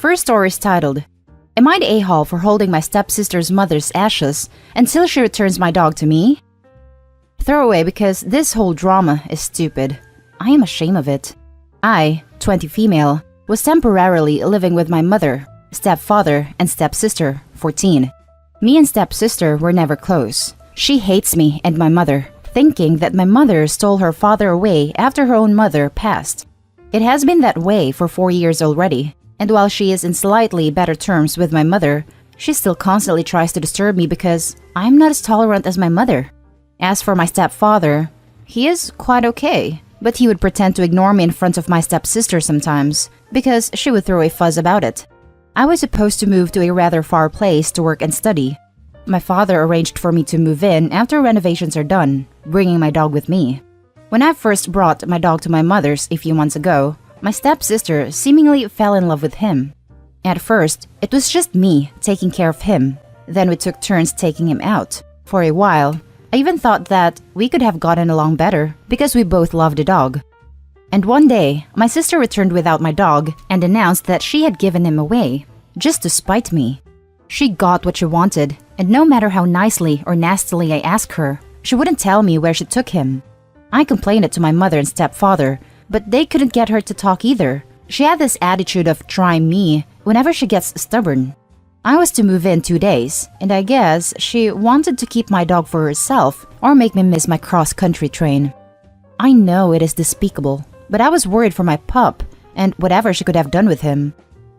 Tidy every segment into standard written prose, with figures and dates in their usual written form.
First story is titled, Am I the a-hole for holding my stepsister's mother's ashes until she returns my dog to me? Throwaway because this whole drama is stupid. I am ashamed of it. I, 20 female, was temporarily living with my mother, stepfather, and stepsister, 14. Me and stepsister were never close. She hates me and my mother, thinking that my mother stole her father away after her own mother passed. It has been that way for 4 years already, and while she is in slightly better terms with my mother, she still constantly tries to disturb me because I am not as tolerant as my mother. As for my stepfather, he is quite okay, but he would pretend to ignore me in front of my stepsister sometimes because she would throw a fuss about it. I was supposed to move to a rather far place to work and study. My father arranged for me to move in after renovations are done, bringing my dog with me. When I first brought my dog to my mother's a few months ago, my stepsister seemingly fell in love with him. At first, it was just me taking care of him. Then we took turns taking him out. For a while, I even thought that we could have gotten along better because we both loved the dog. And one day, my sister returned without my dog and announced that she had given him away, just to spite me. She got what she wanted, and no matter how nicely or nastily I asked her, she wouldn't tell me where she took him. I complained it to my mother and stepfather, but they couldn't get her to talk either. She had this attitude of trying me whenever she gets stubborn. I was to move in 2 days, and I guess she wanted to keep my dog for herself or make me miss my cross-country train. I know it is despicable, but I was worried for my pup and whatever she could have done with him.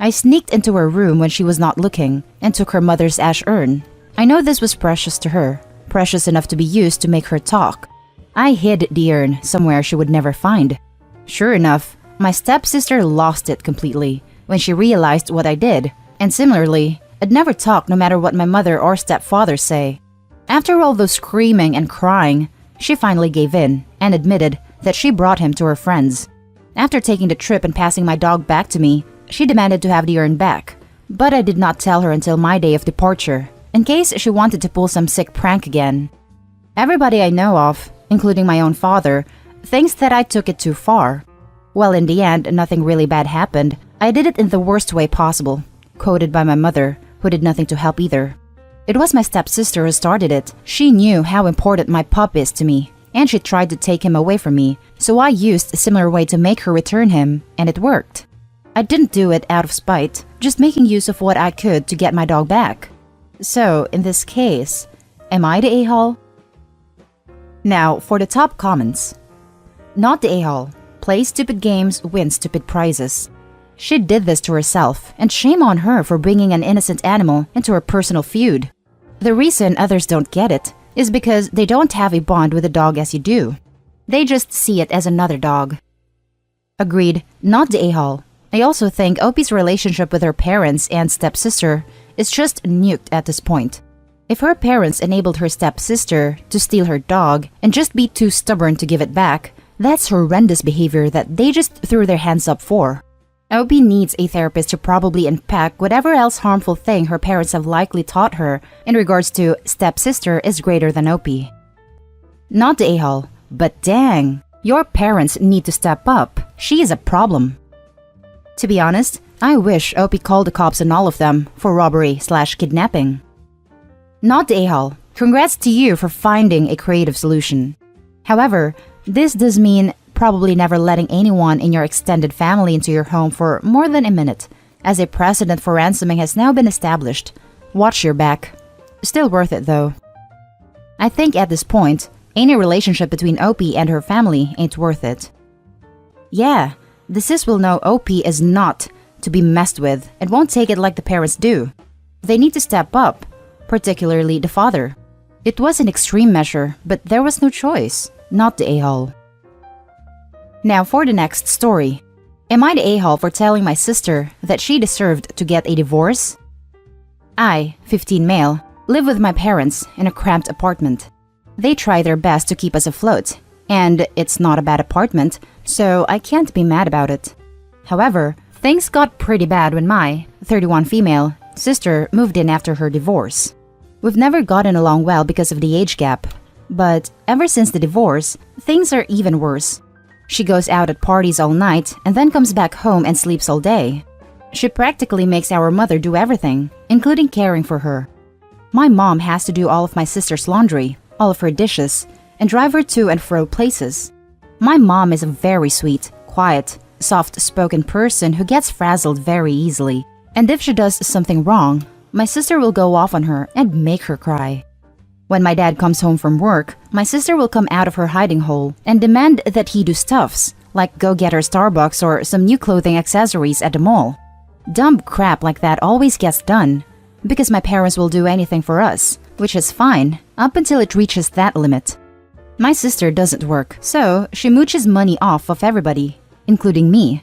I sneaked into her room when she was not looking and took her mother's ash urn. I know this was precious to her, precious enough to be used to make her talk. I hid the urn somewhere she would never find. Sure enough, my stepsister lost it completely when she realized what I did, and similarly, I'd never talk no matter what my mother or stepfather say. After all those screaming and crying, she finally gave in and admitted that she brought him to her friends. After taking the trip and passing my dog back to me, she demanded to have the urn back, but I did not tell her until my day of departure, in case she wanted to pull some sick prank again. Everybody I know of, including my own father, thinks that I took it too far. Well, in the end, nothing really bad happened. I did it in the worst way possible, quoted by my mother, who did nothing to help either. It was my stepsister who started it. She knew how important my pup is to me, and she tried to take him away from me, so I used a similar way to make her return him, and it worked. I didn't do it out of spite, just making use of what I could to get my dog back. So, in this case, am I the a-hole? Now, for the top comments. Not the a-hole. Play stupid games, win stupid prizes. She did this to herself, and shame on her for bringing an innocent animal into her personal feud. The reason others don't get it is because they don't have a bond with the dog as you do. They just see it as another dog. Agreed, not the a-hole. I also think Opie's relationship with her parents and stepsister is just nuked at this point. If her parents enabled her stepsister to steal her dog and just be too stubborn to give it back, that's horrendous behavior that they just threw their hands up for. Opie needs a therapist to probably unpack whatever else harmful thing her parents have likely taught her in regards to stepsister is greater than Opie. Not the a-hole, but dang, your parents need to step up. She is a problem. To be honest, I wish Opie called the cops on all of them for robbery/kidnapping. Not the a-hole. Congrats to you for finding a creative solution. However, this does mean probably never letting anyone in your extended family into your home for more than a minute, as a precedent for ransoming has now been established. Watch your back. Still worth it though. I think at this point, any relationship between Opie and her family ain't worth it. Yeah, the sis will know Opie is not to be messed with and won't take it like the parents do. They need to step up, particularly the father. It was an extreme measure, but there was no choice. Not the a-hole. Now for the next story. Am I the a-hole for telling my sister that she deserved to get a divorce? I, 15 male, live with my parents in a cramped apartment. They try their best to keep us afloat, and it's not a bad apartment, so I can't be mad about it. However, things got pretty bad when my, 31 female, sister moved in after her divorce. We've never gotten along well because of the age gap, but ever since the divorce, things are even worse. She goes out at parties all night and then comes back home and sleeps all day. She practically makes our mother do everything, including caring for her. My mom has to do all of my sister's laundry, all of her dishes, and drive her to and fro places. My mom is a very sweet, quiet, soft-spoken person who gets frazzled very easily. And if she does something wrong, my sister will go off on her and make her cry. When my dad comes home from work, my sister will come out of her hiding hole and demand that he do stuffs, like go get her Starbucks or some new clothing accessories at the mall. Dumb crap like that always gets done, because my parents will do anything for us, which is fine, up until it reaches that limit. My sister doesn't work, so she mooches money off of everybody, including me.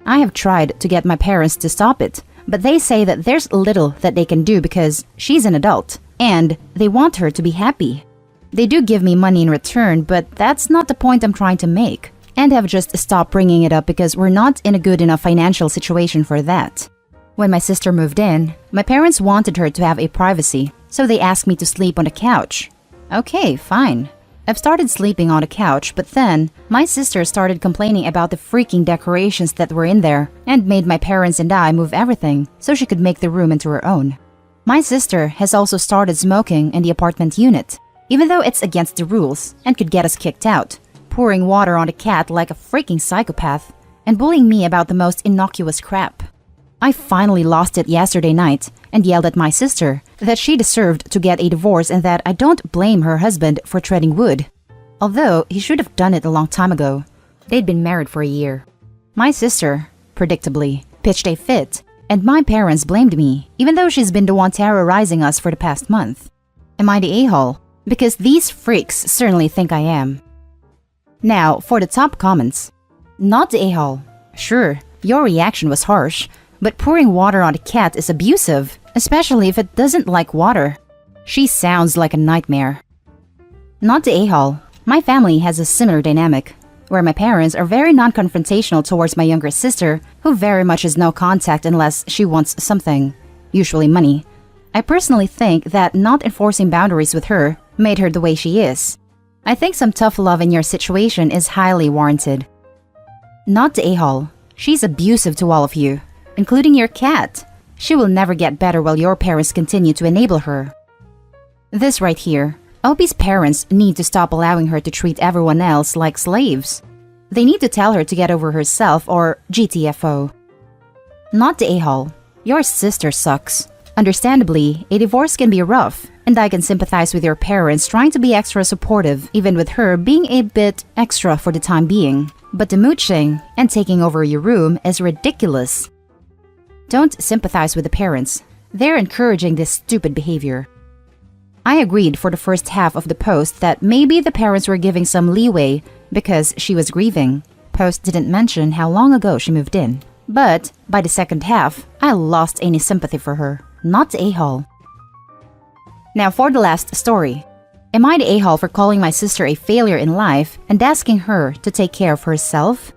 I have tried to get my parents to stop it, but they say that there's little that they can do because she's an adult, and they want her to be happy. They do give me money in return, but that's not the point I'm trying to make, and have just stopped bringing it up because we're not in a good enough financial situation for that. When my sister moved in, my parents wanted her to have a privacy, so they asked me to sleep on the couch. Okay, fine. I've started sleeping on the couch, but then my sister started complaining about the freaking decorations that were in there and made my parents and I move everything so she could make the room into her own. My sister has also started smoking in the apartment unit, even though it's against the rules and could get us kicked out, pouring water on the cat like a freaking psychopath, and bullying me about the most innocuous crap. I finally lost it yesterday night and yelled at my sister that she deserved to get a divorce and that I don't blame her husband for treading wood, although he should have done it a long time ago. They'd been married for a year. My sister, predictably, pitched a fit, and my parents blamed me, even though she's been the one terrorizing us for the past month. Am I the a-hole? Because these freaks certainly think I am. Now, for the top comments. Not the a-hole. Sure, your reaction was harsh, but pouring water on a cat is abusive, especially if it doesn't like water. She sounds like a nightmare. Not the a-hole. My family has a similar dynamic, where my parents are very non-confrontational towards my younger sister, who very much has no contact unless she wants something, usually money. I personally think that not enforcing boundaries with her made her the way she is. I think some tough love in your situation is highly warranted. Not the a-hole. She's abusive to all of you, including your cat. She will never get better while your parents continue to enable her. This right here. Opie's parents need to stop allowing her to treat everyone else like slaves. They need to tell her to get over herself or GTFO. Not the a-hole. Your sister sucks. Understandably, a divorce can be rough, and I can sympathize with your parents trying to be extra supportive, even with her being a bit extra for the time being. But the mooching and taking over your room is ridiculous. Don't sympathize with the parents. They're encouraging this stupid behavior. I agreed for the first half of the post that maybe the parents were giving some leeway because she was grieving. Post didn't mention how long ago she moved in. But by the second half, I lost any sympathy for her. Not the a-hole. Now for the last story. Am I the a-hole for calling my sister a failure in life and asking her to take care of herself?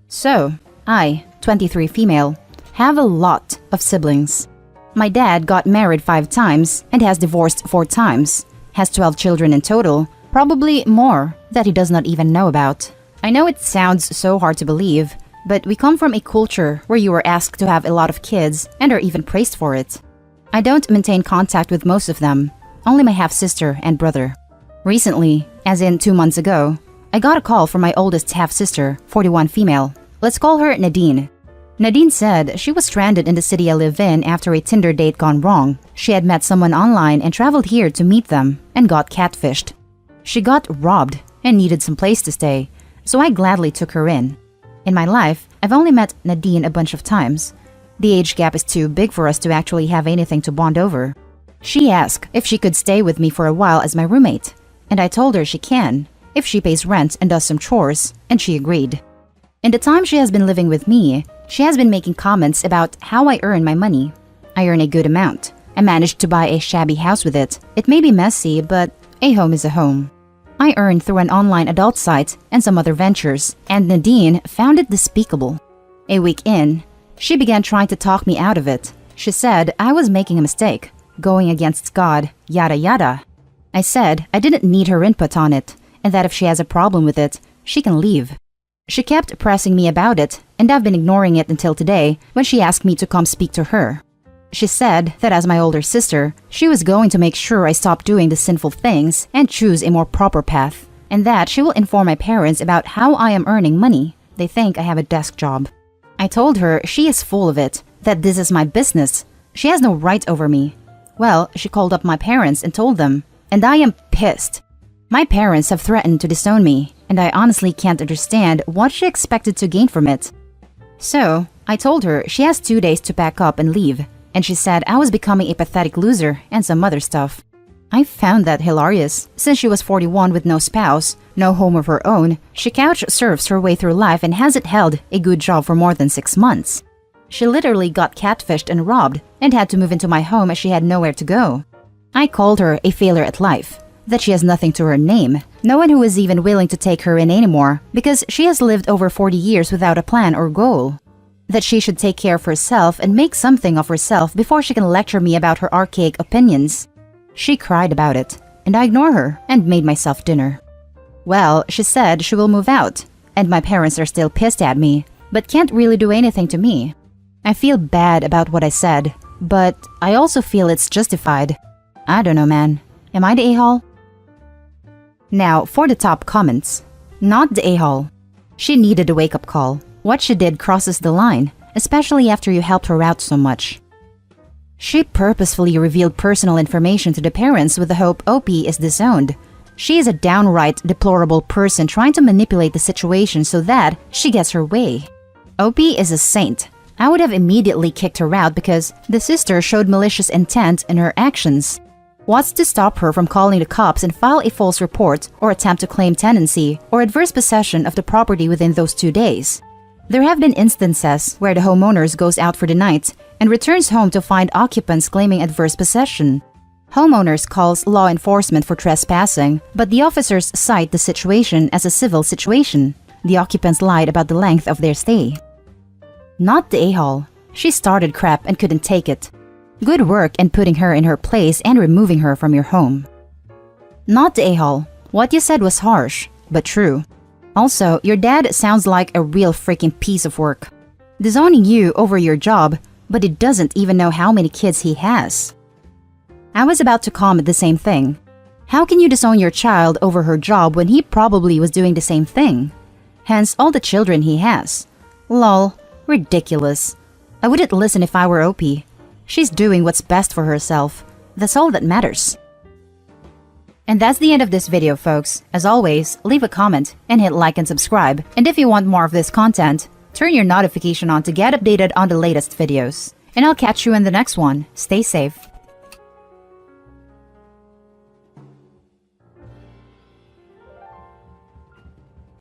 So, I, 23 female, have a lot of siblings. My dad got married 5 times and has divorced 4 times, has 12 children in total, probably more that he does not even know about. I know it sounds so hard to believe, but we come from a culture where you are asked to have a lot of kids and are even praised for it. I don't maintain contact with most of them, only my half-sister and brother. Recently, as in 2 months ago, I got a call from my oldest half-sister, 41 female. Let's call her Nadine. Nadine said she was stranded in the city I live in after a Tinder date gone wrong. She had met someone online and traveled here to meet them and got catfished. She got robbed and needed some place to stay, so I gladly took her in. In my life, I've only met Nadine a bunch of times. The age gap is too big for us to actually have anything to bond over. She asked if she could stay with me for a while as my roommate, and I told her she can, if she pays rent and does some chores, and she agreed. In the time she has been living with me, she has been making comments about how I earn my money. I earn a good amount. I managed to buy a shabby house with it. It may be messy, but a home is a home. I earn through an online adult site and some other ventures, and Nadine found it despicable. A week in, she began trying to talk me out of it. She said I was making a mistake, going against God, yada yada. I said I didn't need her input on it, and that if she has a problem with it, she can leave. She kept pressing me about it, and I've been ignoring it until today when she asked me to come speak to her. She said that as my older sister, she was going to make sure I stop doing the sinful things and choose a more proper path, and that she will inform my parents about how I am earning money. They think I have a desk job. I told her she is full of it, that this is my business. She has no right over me. Well, she called up my parents and told them, and I am pissed. My parents have threatened to disown me, and I honestly can't understand what she expected to gain from it. So, I told her she has 2 days to pack up and leave, and she said I was becoming a pathetic loser and some other stuff. I found that hilarious. Since she was 41 with no spouse, no home of her own, she couch surfs her way through life and hasn't held a good job for more than 6 months. She literally got catfished and robbed and had to move into my home as she had nowhere to go. I called her a failure at life, that she has nothing to her name, no one who is even willing to take her in anymore because she has lived over 40 years without a plan or goal. That she should take care of herself and make something of herself before she can lecture me about her archaic opinions. She cried about it, and I ignored her and made myself dinner. Well, she said she will move out, and my parents are still pissed at me, but can't really do anything to me. I feel bad about what I said, but I also feel it's justified. I don't know, man. Am I the a-hole? Now, for the top comments. Not the a-hole. She needed a wake-up call. What she did crosses the line, especially after you helped her out so much. She purposefully revealed personal information to the parents with the hope OP is disowned. She is a downright deplorable person trying to manipulate the situation so that she gets her way. OP is a saint. I would have immediately kicked her out because the sister showed malicious intent in her actions. What's to stop her from calling the cops and file a false report or attempt to claim tenancy or adverse possession of the property within those 2 days? There have been instances where the homeowners goes out for the night and returns home to find occupants claiming adverse possession. Homeowners calls law enforcement for trespassing, but the officers cite the situation as a civil situation. The occupants lied about the length of their stay. Not the a-hole. She started crap and couldn't take it. Good work in putting her in her place and removing her from your home. Not the a-hole. What you said was harsh, but true. Also, your dad sounds like a real freaking piece of work. Disowning you over your job, but he doesn't even know how many kids he has. I was about to comment the same thing. How can you disown your child over her job when he probably was doing the same thing? Hence all the children he has. Lol. Ridiculous. I wouldn't listen if I were OP. She's doing what's best for herself. That's all that matters. And that's the end of this video, folks. As always, leave a comment and hit like and subscribe. And if you want more of this content, turn your notification on to get updated on the latest videos. And I'll catch you in the next one. Stay safe.